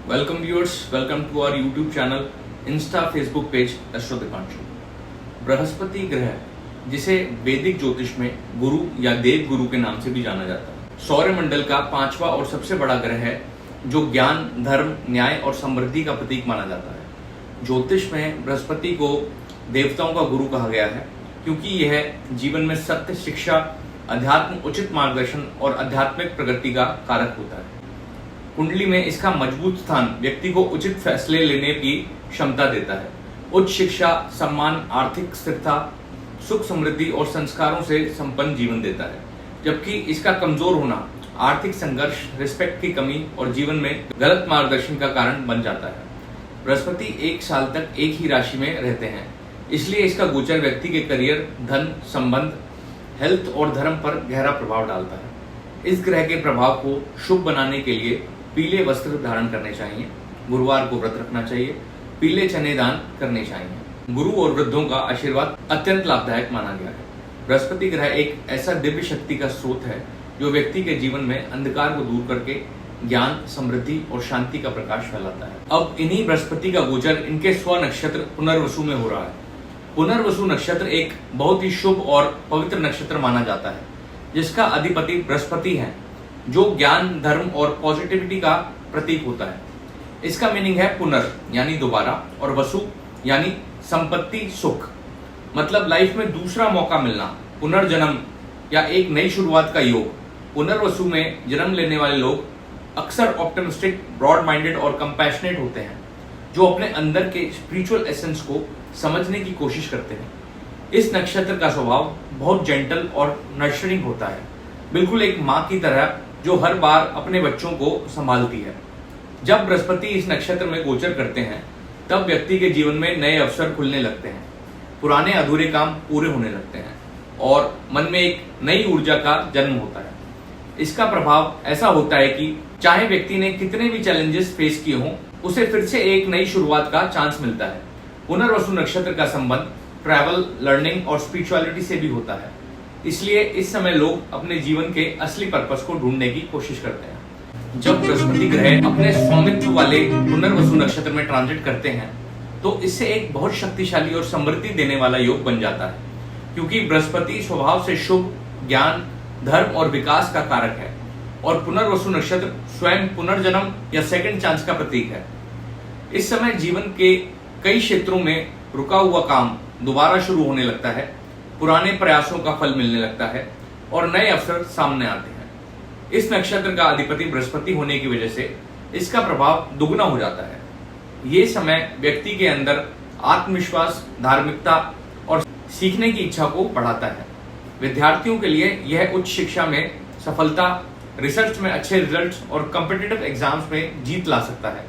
Welcome viewers, welcome to our YouTube channel, Insta Facebook page astro Deepanshu. Brihaspati ग्रह, जिसे वैदिक ज्योतिष में गुरु या देव गुरु के नाम से भी जाना जाता है, सौरमंडल का पांचवा और सबसे बड़ा ग्रह है, जो ज्ञान, धर्म, न्याय और समृद्धि का प्रतीक माना जाता है। ज्योतिष में बृहस्पति को देवताओं का गुरु कहा गया है, क्योंकि यह जीवन में सत्य, शिक्षा, अध्यात्म, उचित मार्गदर्शन और आध्यात्मिक प्रगति का कारक होता है। कुंडली में इसका मजबूत स्थान व्यक्ति को उचित फैसले लेने की क्षमता देता है। उच्च शिक्षा, सम्मान, आर्थिक स्थिरता, सुख, समृद्धि और संस्कारों से संपन्न जीवन देता है, जबकि इसका कमजोर होना आर्थिक संघर्ष, रिस्पेक्ट की कमी और जीवन में गलत मार्गदर्शन का कारण बन जाता है। बृहस्पति 1 साल तक एक ही राशि में रहते हैं, इसलिए इसका गोचर व्यक्ति के करियर, धन, संबंध, हेल्थ और धर्म पर गहरा प्रभाव डालता है। इस ग्रह के प्रभाव को शुभ बनाने के लिए पीले वस्त्र धारण करने चाहिए, गुरुवार को व्रत रखना चाहिए, पीले चने दान करने चाहिए। गुरु और वृद्धों का आशीर्वाद अत्यंत लाभदायक माना गया है। बृहस्पति ग्रह एक ऐसा दिव्य शक्ति का स्रोत है, जो व्यक्ति के जीवन में अंधकार को दूर करके ज्ञान, समृद्धि और शांति का प्रकाश फैलाता है। अब इन्हीं बृहस्पति का गोचर इनके स्व नक्षत्र पुनर्वसु में हो रहा है। पुनर्वसु नक्षत्र एक बहुत ही शुभ और पवित्र नक्षत्र माना जाता है, जिसका अधिपति बृहस्पति है, जो ज्ञान, धर्म और पॉजिटिविटी का प्रतीक होता है। इसका मीनिंग है पुनर यानी दोबारा, और वसु यानी संपत्ति, सुख, मतलब लाइफ में दूसरा मौका मिलना, पुनर्जन्म या एक नई शुरुआत का योग। पुनर्वसु में जन्म लेने वाले लोग अक्सर ऑप्टिमिस्टिक, ब्रॉड माइंडेड और कंपैशनेट होते हैं, जो अपने अंदर के स्पिरिचुअल एसेंस को समझने की कोशिश करते हैं। इस नक्षत्र का स्वभाव बहुत जेंटल और नर्चरिंग होता है, बिल्कुल एक माँ की तरह, जो हर बार अपने बच्चों को संभालती है। जब बृहस्पति इस नक्षत्र में गोचर करते हैं, तब व्यक्ति के जीवन में नए अवसर खुलने लगते हैं, पुराने अधूरे काम पूरे होने लगते हैं और मन में एक नई ऊर्जा का जन्म होता है। इसका प्रभाव ऐसा होता है कि चाहे व्यक्ति ने कितने भी चैलेंजेस फेस किए हों, उसे फिर से एक नई शुरुआत का चांस मिलता है। पुनर्वसु नक्षत्र का संबंध ट्रैवल, लर्निंग और स्पिरिचुअलिटी से भी होता है, इसलिए इस समय लोग अपने जीवन के असली पर्पस को ढूंढने की कोशिश करते हैं। जब बृहस्पति ग्रह अपने स्वामित्व वाले पुनर्वसु नक्षत्र में ट्रांजिट करते हैं, तो इससे एक बहुत शक्तिशाली और समृद्धि देने वाला योग बन जाता है, क्योंकि बृहस्पति स्वभाव से शुभ, ज्ञान, धर्म और विकास का कारक है, और पुनर्वसु नक्षत्र स्वयं पुनर्जन्म या सेकंड चांस का प्रतीक है। इस समय जीवन के कई क्षेत्रों में रुका हुआ काम दोबारा शुरू होने लगता है, पुराने प्रयासों का फल मिलने लगता है और नए अवसर सामने आते हैं। इस नक्षत्र का अधिपति बृहस्पति होने की वजह से इसका प्रभाव दुगना हो जाता है। ये समय व्यक्ति के अंदर आत्मविश्वास, धार्मिकता और सीखने की इच्छा को बढ़ाता है। विद्यार्थियों के लिए यह उच्च शिक्षा में सफलता, रिसर्च में अच्छे रिजल्ट्स और कॉम्पिटिटिव एग्जाम्स में जीत ला सकता है।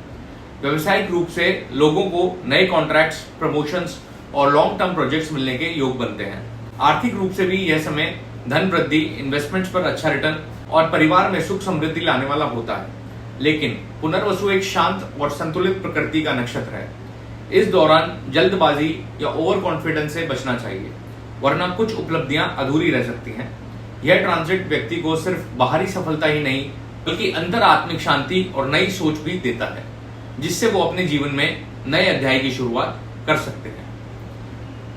व्यवसायिक रूप से लोगों को नए कॉन्ट्रैक्ट्स, प्रमोशंस और लॉन्ग टर्म प्रोजेक्ट्स मिलने के योग बनते हैं। आर्थिक रूप से भी यह समय धन वृद्धि, इन्वेस्टमेंट्स पर अच्छा रिटर्न और परिवार में सुख समृद्धि लाने वाला होता है। लेकिन पुनर्वसु एक शांत और संतुलित प्रकृति का नक्षत्र है। इस दौरान जल्दबाजी या ओवर कॉन्फिडेंस से बचना चाहिए, वरना कुछ उपलब्धियां अधूरी रह सकती हैं। यह ट्रांजिट व्यक्ति को सिर्फ बाहरी सफलता ही नहीं, बल्कि अंतर आत्मिक शांति और नई सोच भी देता है, जिससे वो अपने जीवन में नए अध्याय की शुरुआत कर सकते हैं।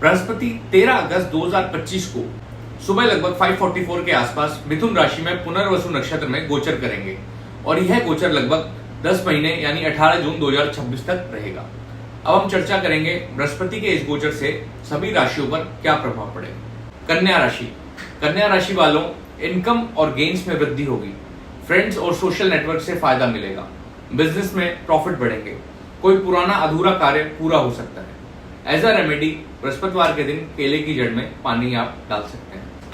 बृहस्पति 13 अगस्त 2025 को सुबह लगभग 5:44 के आसपास मिथुन राशि में पुनर्वसु नक्षत्र में गोचर करेंगे, और यह गोचर लगभग 10 महीने यानी 18 जून 2026 तक रहेगा। अब हम चर्चा करेंगे बृहस्पति के इस गोचर से सभी राशियों पर क्या प्रभाव पड़ेगा। कन्या राशि। कन्या राशि वालों, इनकम और गेन्स में वृद्धि होगी, फ्रेंड्स और सोशल नेटवर्क से फायदा मिलेगा, बिजनेस में प्रॉफिट बढ़ेंगे, कोई पुराना अधूरा कार्य पूरा हो सकता है। एज अ रेमेडी बृहस्पतिवार के दिन केले की जड़ में पानी आप डाल सकते हैं।